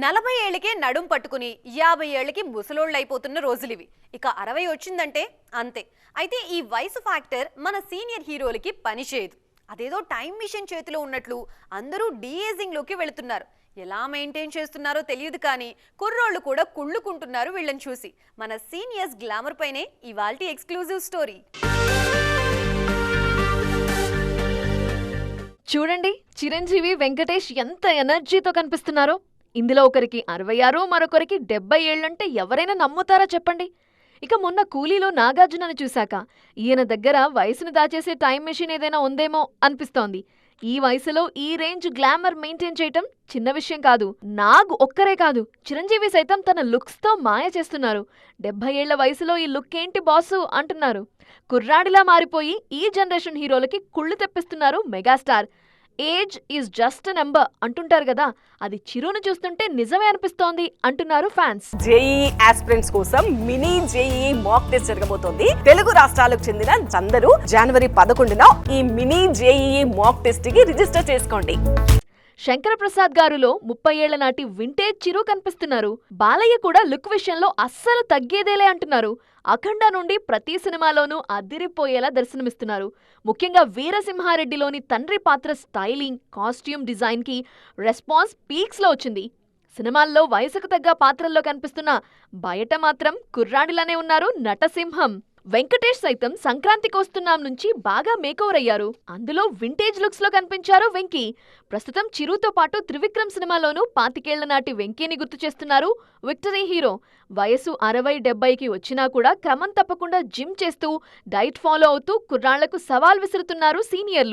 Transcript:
40 ఏళ్ళకే నడుం పట్టుకుని 50 ఏళ్ళకి ముసలోళ్ళైపోతున్న రోజులివి. ఇక 60 వచ్చిందంటే అంతే. అయితే ఈ వయసు ఫ్యాక్టర్ మన సీనియర్ హీరోలకి పని చేయదు. అదేదో టైం మిషన్ చేతిలో ఉన్నట్లు అందరూ డీఏజింగ్ లోకి వెళుతున్నారు. ఎలా మెయింటైన్ చేస్తున్నారో తెలియదు కానీ కుర్రోళ్ళు కూడా కుళ్ళుకుంటున్నారు వీళ్ళని చూసి. మన సీనియర్స్ గ్లామర్ పైనే ఇవాల్టి ఎక్స్క్లూజివ్ స్టోరీ. చూడండి, చిరంజీవి వెంకటేష్ ఎంత ఎనర్జీతో కనిపిస్తున్నారో. ఇందులో ఒకరికి 66, మరొకరికి 70 ఏళ్లంటే ఎవరైనా నమ్ముతారా చెప్పండి. ఇక మొన్న కూలీలో నాగార్జునని చూశాక ఈయన దగ్గర వయసును దాచేసే టైం మెషిన్ ఏదైనా ఉందేమో అనిపిస్తోంది. ఈ వయసులో ఈ రేంజ్ గ్లామర్ మెయింటైన్ చేయటం చిన్న విషయం కాదు. నాగ్ ఒక్కరే కాదు, చిరంజీవి సైతం తన లుక్స్తో మాయ చేస్తున్నారు. 70 ఏళ్ల వయసులో ఈ లుక్ ఏంటి బాసు అంటున్నారు. కుర్రాడిలా మారిపోయి ఈ జనరేషన్ హీరోలకి కుళ్ళు తెప్పిస్తున్నారు megastar. Age is just a number అంటుంటారు కదా, అది చిరును చూస్తుంటే నిజమే అనిపిస్తోంది అంటున్నారు ఫ్యాన్స్. జేఈ ఆస్పిరెంట్స్ కోసం మినీ జేఈ మాక్ టెస్ట్ జరగబోతోంది. తెలుగు రాష్ట్రాలకు చెందిన అందరూ జనవరి 11న ఈ మినీ జేఈ మాక్ టెస్ట్ కి రిజిస్టర్ చేసుకోండి. శంకరప్రసాద్ గారులో 30 ఏళ్ల నాటి వింటేజ్ చిరు కనిపిస్తున్నారు. బాలయ్య కూడా లుక్ విషయంలో అస్సలు తగ్గేదేలే అంటున్నారు. అఖండ నుండి ప్రతి సినిమాలోనూ అదిరిపోయేలా దర్శనమిస్తున్నారు. ముఖ్యంగా వీరసింహారెడ్డిలోని తండ్రి పాత్ర స్టైలింగ్, కాస్ట్యూమ్ డిజైన్ కి రెస్పాన్స్ పీక్స్ లో వచ్చింది. సినిమాల్లో వయసుకు తగ్గ పాత్రల్లో కనిపిస్తున్న బయట మాత్రం కుర్రాడిలానే ఉన్నారు నటసింహం. వెంకటేష్ సైతం సంక్రాంతికి వస్తున్నాం నుంచి బాగా మేకోవర్ అయ్యారు. అందులో వింటేజ్ లుక్స్ లో కనిపించారు వెంకీ. ప్రస్తుతం చిరుతో పాటు త్రివిక్రమ్ సినిమాలోనూ 25 ఏళ్ల నాటి వెంకీని గుర్తు చేస్తున్నారు విక్టరీ హీరో. వయసు 60-70కి వచ్చినా కూడా క్రమం తప్పకుండా జిమ్ చేస్తూ డైట్ ఫాలో అవుతూ కుర్రాళ్లకు సవాల్ విసురుతున్నారు సీనియర్లు.